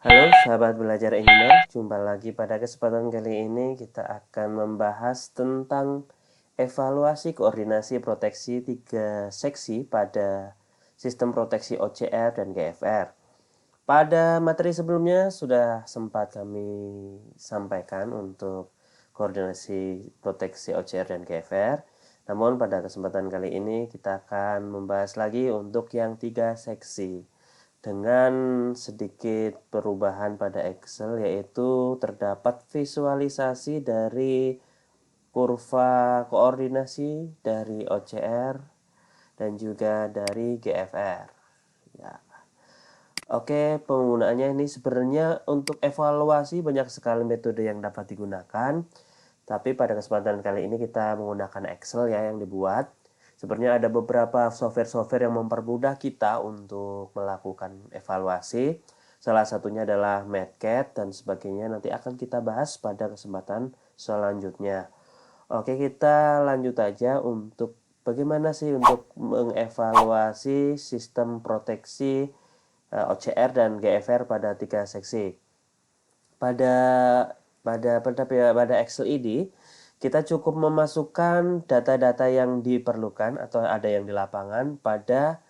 Halo sahabat belajar engineer, jumpa lagi pada kesempatan kali ini kita akan membahas tentang evaluasi koordinasi proteksi 3 seksi pada sistem proteksi OCR dan GFR. Pada materi sebelumnya sudah sempat kami sampaikan untuk koordinasi proteksi OCR dan GFR. Namun pada kesempatan kali ini kita akan membahas lagi untuk yang 3 seksi dengan sedikit perubahan pada Excel, yaitu terdapat visualisasi dari kurva koordinasi dari OCR dan juga dari GFR. Ya. Oke, penggunaannya ini sebenarnya untuk evaluasi banyak sekali metode yang dapat digunakan. Tapi pada kesempatan kali ini kita menggunakan Excel ya yang dibuat. Sebenarnya ada beberapa software-software yang mempermudah kita untuk melakukan evaluasi. Salah satunya adalah Matcat dan sebagainya. Nanti akan kita bahas pada kesempatan selanjutnya. Oke, kita lanjut aja untuk bagaimana sih untuk mengevaluasi sistem proteksi OCR dan GFR pada 3 seksi. Pada pada Excel ini kita cukup memasukkan data-data yang diperlukan atau ada yang di lapangan pada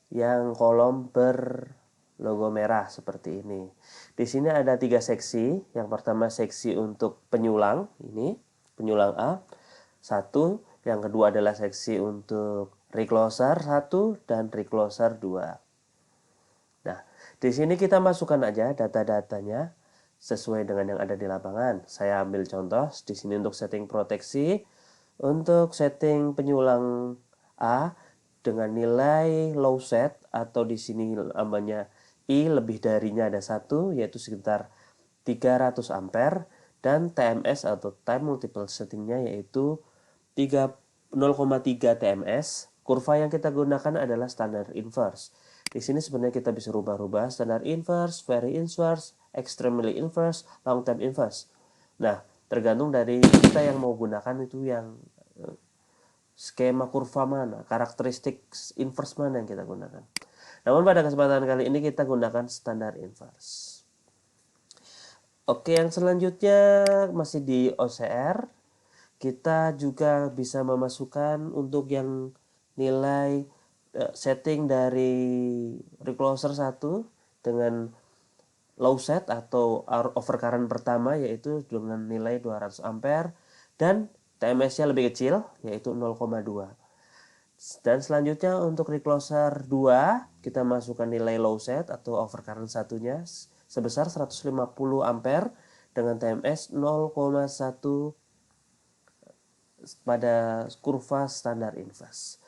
yang kolom berlogo merah seperti ini. Di sini ada 3 seksi. Yang pertama seksi untuk penyulang, ini penyulang A. Satu, yang kedua adalah seksi untuk recloser 1 dan recloser 2. Nah, di sini kita masukkan aja data-datanya sesuai dengan yang ada di lapangan. Saya ambil contoh di sini untuk setting proteksi, untuk setting penyulang A dengan nilai low set atau di sini namanya I lebih darinya ada 1 yaitu sekitar 300 ampere dan TMS atau time multiple settingnya yaitu 0,3 TMS. Kurva yang kita gunakan adalah standar inverse. Di sini sebenarnya kita bisa rubah-rubah standar inverse, very inverse, extremely inverse, long term inverse. Nah, tergantung dari kita yang mau gunakan itu yang skema kurva mana, karakteristik inverse mana yang kita gunakan. Namun pada kesempatan kali ini kita gunakan standar inverse. Oke, yang selanjutnya masih di OCR. Kita juga bisa memasukkan untuk yang nilai setting dari recloser 1 dengan low set atau overcurrent pertama yaitu dengan nilai 200 ampere dan TMS-nya lebih kecil yaitu 0,2. Dan selanjutnya untuk recloser 2 kita masukkan nilai low set atau overcurrent satunya sebesar 150 ampere dengan TMS 0,1 pada kurva standar inverse.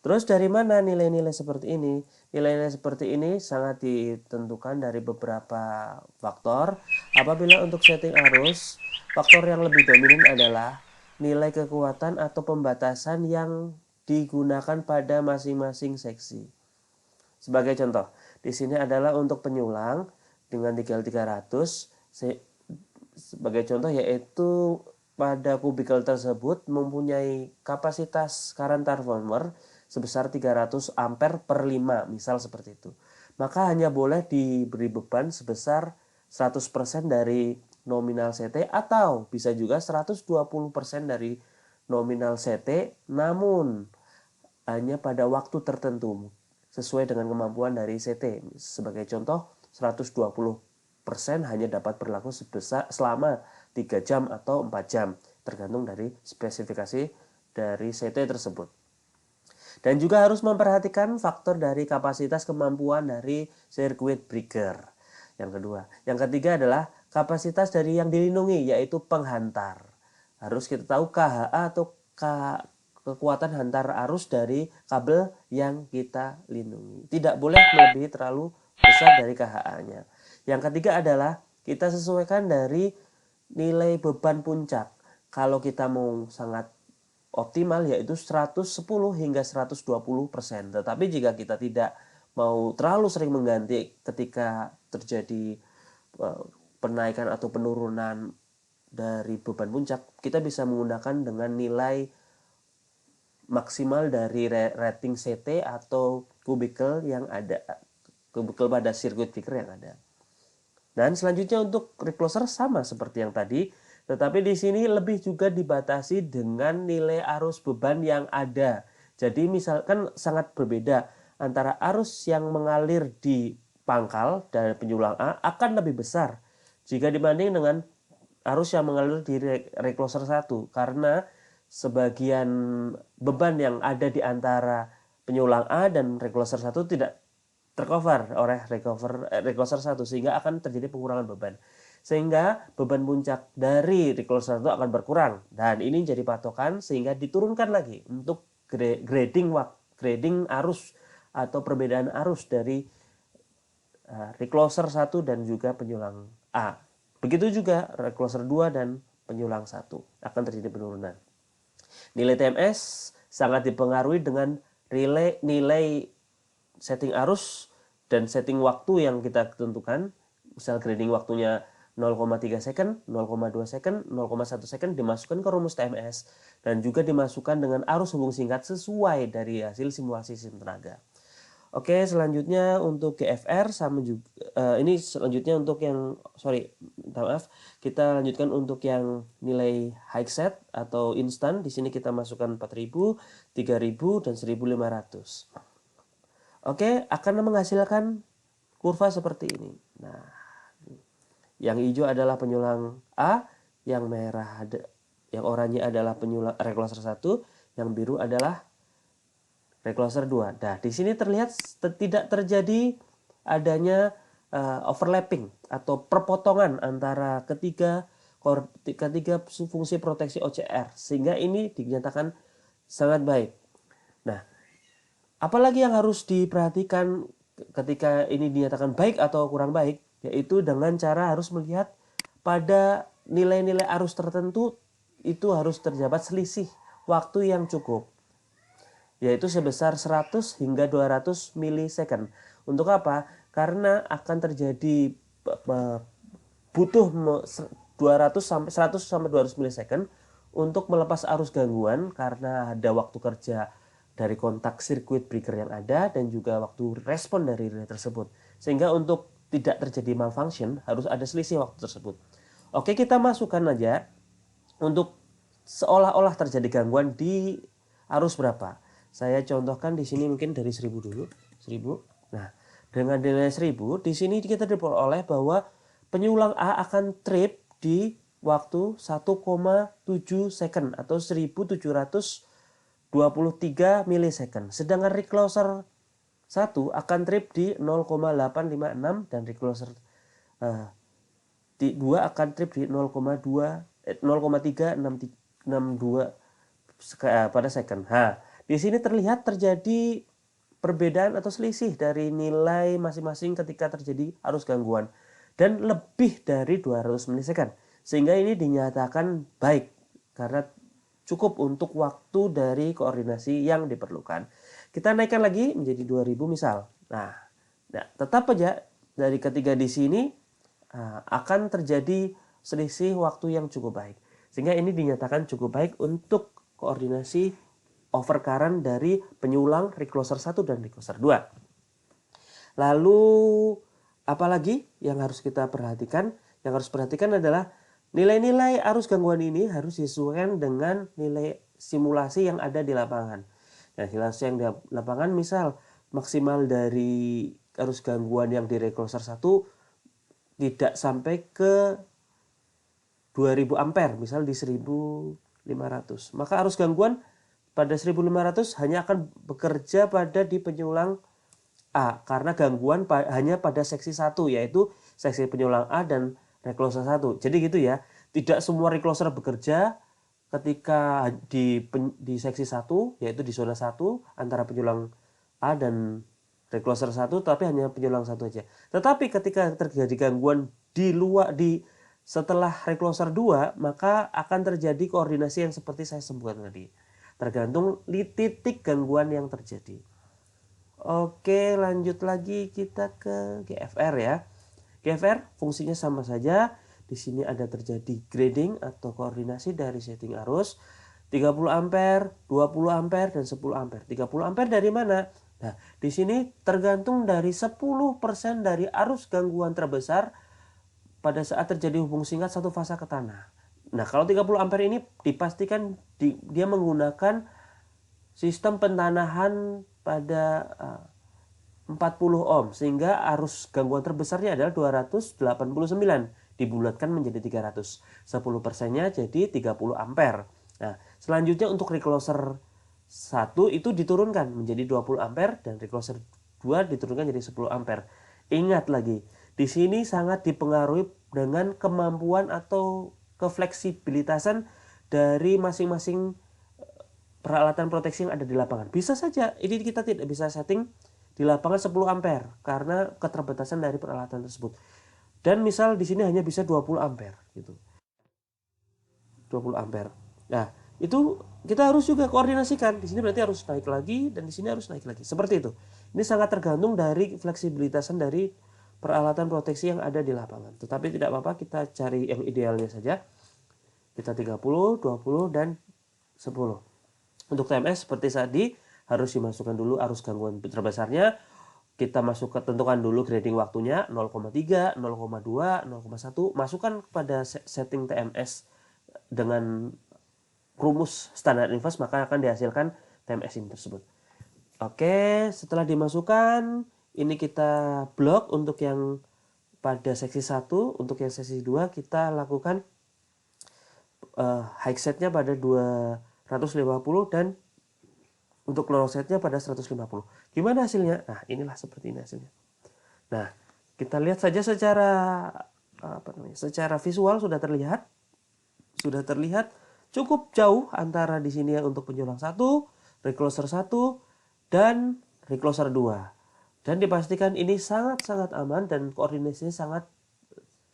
Terus dari mana nilai-nilai seperti ini? Nilai-nilai seperti ini sangat ditentukan dari beberapa faktor. Apabila untuk setting arus, faktor yang lebih dominan adalah nilai kekuatan atau pembatasan yang digunakan pada masing-masing seksi. Sebagai contoh, di sini adalah untuk penyulang dengan 300. Sebagai contoh yaitu pada kubikel tersebut mempunyai kapasitas current transformer sebesar 300 ampere per 5, misal seperti itu. Maka hanya boleh diberi beban sebesar 100% dari nominal CT atau bisa juga 120% dari nominal CT, namun hanya pada waktu tertentu sesuai dengan kemampuan dari CT. Sebagai contoh, 120% hanya dapat berlaku selama 3 jam atau 4 jam, tergantung dari spesifikasi dari CT tersebut. Dan juga harus memperhatikan faktor dari kapasitas kemampuan dari circuit breaker. Yang kedua. Yang ketiga adalah kapasitas dari yang dilindungi, yaitu penghantar. Harus kita tahu KHA atau kekuatan hantar arus dari kabel yang kita lindungi. Tidak boleh melebihi terlalu besar dari KHA-nya. Yang ketiga adalah kita sesuaikan dari nilai beban puncak. Kalau kita mau sangat optimal yaitu 110 hingga 120%. Tetapi jika kita tidak mau terlalu sering mengganti ketika terjadi penaikan atau penurunan dari beban puncak, kita bisa menggunakan dengan nilai maksimal dari rating CT atau kubikel yang ada, kubikel pada sirkuit breaker yang ada. Dan selanjutnya untuk recloser sama seperti yang tadi, tetapi di sini lebih juga dibatasi dengan nilai arus beban yang ada. Jadi misalkan sangat berbeda antara arus yang mengalir di pangkal dari penyulang A akan lebih besar jika dibanding dengan arus yang mengalir di recloser 1 karena sebagian beban yang ada di antara penyulang A dan recloser 1 tidak tercover oleh recloser 1 sehingga akan terjadi pengurangan beban. Sehingga beban puncak dari recloser 1 akan berkurang dan ini jadi patokan sehingga diturunkan lagi untuk grading arus atau perbedaan arus dari recloser 1 dan juga penyulang A. Begitu juga recloser 2 dan penyulang 1 akan terjadi penurunan. Nilai TMS sangat dipengaruhi dengan nilai setting arus dan setting waktu yang kita tentukan. Misal grading waktunya 0,3 second, 0,2 second, 0,1 second dimasukkan ke rumus TMS dan juga dimasukkan dengan arus hubung singkat sesuai dari hasil simulasi sistem tenaga. Oke, selanjutnya untuk GFR sama juga ini selanjutnya untuk yang maaf, kita lanjutkan untuk yang nilai high set atau instan. Di sini kita masukkan 4000, 3000 dan 1500. Oke, akan menghasilkan kurva seperti ini. Nah, yang hijau adalah penyulang A, yang merah yang oranye adalah penyulang recloser 1, yang biru adalah recloser 2. Nah, di sini terlihat tidak terjadi adanya overlapping atau perpotongan antara ketiga fungsi proteksi OCR sehingga ini dinyatakan sangat baik. Nah, apalagi yang harus diperhatikan ketika ini dinyatakan baik atau kurang baik, yaitu dengan cara harus melihat pada nilai-nilai arus tertentu itu harus terdapat selisih waktu yang cukup, yaitu sebesar 100 hingga 200 milisecond. Untuk apa? Karena akan terjadi butuh 200 sampai 100 sampai 200 milisecond untuk melepas arus gangguan karena ada waktu kerja dari kontak sirkuit breaker yang ada dan juga waktu respon dari relay tersebut. Sehingga untuk tidak terjadi malfunction harus ada selisih waktu tersebut. Oke, kita masukkan aja untuk seolah-olah terjadi gangguan di arus berapa. Saya contohkan di sini mungkin dari 1000 dulu, 1000. Nah, dengan nilai 1000 di sini kita diperoleh bahwa penyulang A akan trip di waktu 1,7 second atau 1723 milisecond. Sedangkan recloser 1 akan trip di 0,856 dan recloser 2 akan trip di 0,362 pada second. Di sini terlihat terjadi perbedaan atau selisih dari nilai masing-masing ketika terjadi arus gangguan dan lebih dari 200 milisecond. Sehingga ini dinyatakan baik karena cukup untuk waktu dari koordinasi yang diperlukan. Kita naikkan lagi menjadi 2000 misal. Nah, tetap aja dari ketiga di sini akan terjadi selisih waktu yang cukup baik. Sehingga ini dinyatakan cukup baik untuk koordinasi overcurrent dari penyulang recloser 1 dan recloser 2. Lalu apalagi yang harus kita perhatikan? Yang harus perhatikan adalah nilai-nilai arus gangguan ini harus disesuaikan dengan nilai simulasi yang ada di lapangan. Nah, simulasi yang di lapangan misal maksimal dari arus gangguan yang di recloser 1 tidak sampai ke 2000 ampere, misal di 1500. Maka arus gangguan pada 1500 hanya akan bekerja pada di penyulang A karena gangguan hanya pada seksi 1 yaitu seksi penyulang A dan recloser 1. Jadi gitu ya. Tidak semua recloser bekerja ketika di seksi 1 yaitu di zona 1 antara penyulang A dan recloser 1 tapi hanya penyulang 1 aja. Tetapi ketika terjadi gangguan setelah recloser 2 maka akan terjadi koordinasi yang seperti saya sebutkan tadi. Tergantung titik gangguan yang terjadi. Oke, lanjut lagi kita ke GFR ya. GFR fungsinya sama saja. Di sini ada terjadi grading atau koordinasi dari setting arus 30 ampere, 20 ampere dan 10 ampere. 30 ampere dari mana? Nah, di sini tergantung dari 10% dari arus gangguan terbesar pada saat terjadi hubung singkat satu fasa ke tanah. Nah, kalau 30 ampere ini dipastikan dia menggunakan sistem pentanahan pada 40 ohm, sehingga arus gangguan terbesarnya adalah 289, dibulatkan menjadi 300. 10%-nya jadi 30 ampere. Nah, selanjutnya untuk recloser 1 itu diturunkan menjadi 20 ampere dan recloser 2 diturunkan jadi 10 ampere. Ingat lagi, di sini sangat dipengaruhi dengan kemampuan atau kefleksibilitasan dari masing-masing peralatan proteksi yang ada di lapangan. Bisa saja ini kita tidak bisa setting di lapangan 10 ampere karena keterbatasan dari peralatan tersebut. Dan misal di sini hanya bisa 20 ampere gitu. 20 ampere. Nah, itu kita harus juga koordinasikan. Di sini berarti harus naik lagi dan di sini harus naik lagi. Seperti itu. Ini sangat tergantung dari fleksibilitasan dari peralatan proteksi yang ada di lapangan. Tetapi tidak apa-apa, kita cari yang idealnya saja. Kita 30, 20 dan 10. Untuk TMS seperti tadi harus dimasukkan dulu arus gangguan terbesarnya. Kita tentukan dulu grading waktunya 0,3, 0,2, 0,1. Masukkan kepada setting TMS dengan rumus standar inverse, maka akan dihasilkan TMS ini tersebut. Oke, setelah dimasukkan, ini kita blok untuk yang pada seksi 1, untuk yang seksi 2 kita lakukan high setnya pada 250 dan untuk low setnya pada 150. Gimana hasilnya? Nah, inilah seperti ini hasilnya. Nah, kita lihat saja secara visual sudah terlihat cukup jauh antara di sini untuk penjulang 1, recloser 1 dan recloser 2. Dan dipastikan ini sangat-sangat aman dan koordinasinya sangat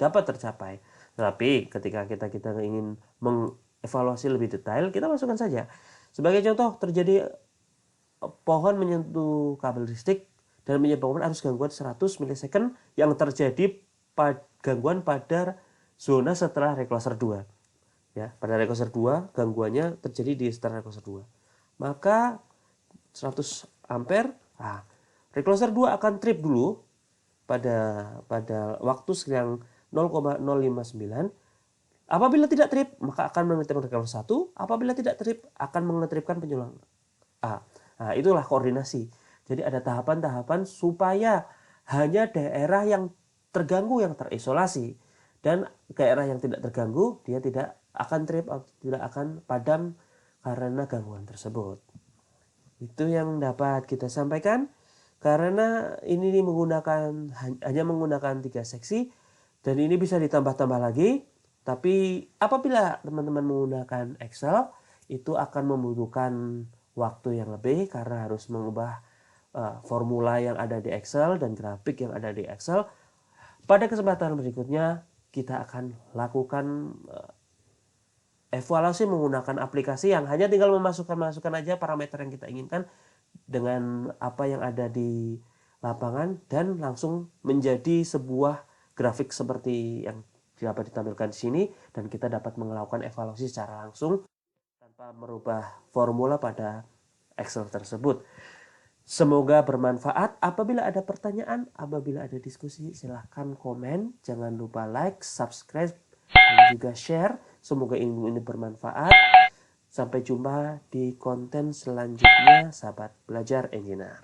dapat tercapai. Tetapi ketika kita ingin mengevaluasi lebih detail, kita masukkan saja. Sebagai contoh, terjadi pohon menyentuh kabel listrik dan menyebabkan arus gangguan 100 milisecond yang terjadi gangguan pada zona setelah recloser 2. Ya, pada recloser 2 gangguannya terjadi di setelah recloser 2. Maka 100 ampere, recloser 2 akan trip dulu pada waktu yang 0,059. Apabila tidak trip, maka akan mengetripkan recloser 1. Apabila tidak trip, akan mengetripkan penjulang A. Nah, itulah koordinasi. Jadi ada tahapan-tahapan supaya hanya daerah yang terganggu yang terisolasi dan daerah yang tidak terganggu dia tidak akan trip atau tidak akan padam karena gangguan tersebut. Itu yang dapat kita sampaikan karena ini hanya menggunakan 3 seksi dan ini bisa ditambah-tambah lagi. Tapi apabila teman-teman menggunakan Excel itu akan membutuhkan waktu yang lebih karena harus mengubah formula yang ada di Excel dan grafik yang ada di Excel. Pada kesempatan berikutnya kita akan lakukan evaluasi menggunakan aplikasi yang hanya tinggal masukkan aja parameter yang kita inginkan dengan apa yang ada di lapangan dan langsung menjadi sebuah grafik seperti yang dapat ditampilkan di sini dan kita dapat melakukan evaluasi secara langsung tanpa merubah formula pada Excel tersebut. Semoga bermanfaat. Apabila ada pertanyaan, apabila ada diskusi, silahkan komen. Jangan lupa like, subscribe, dan juga share. Semoga ilmu ini bermanfaat. Sampai jumpa di konten selanjutnya, sahabat belajar engineer.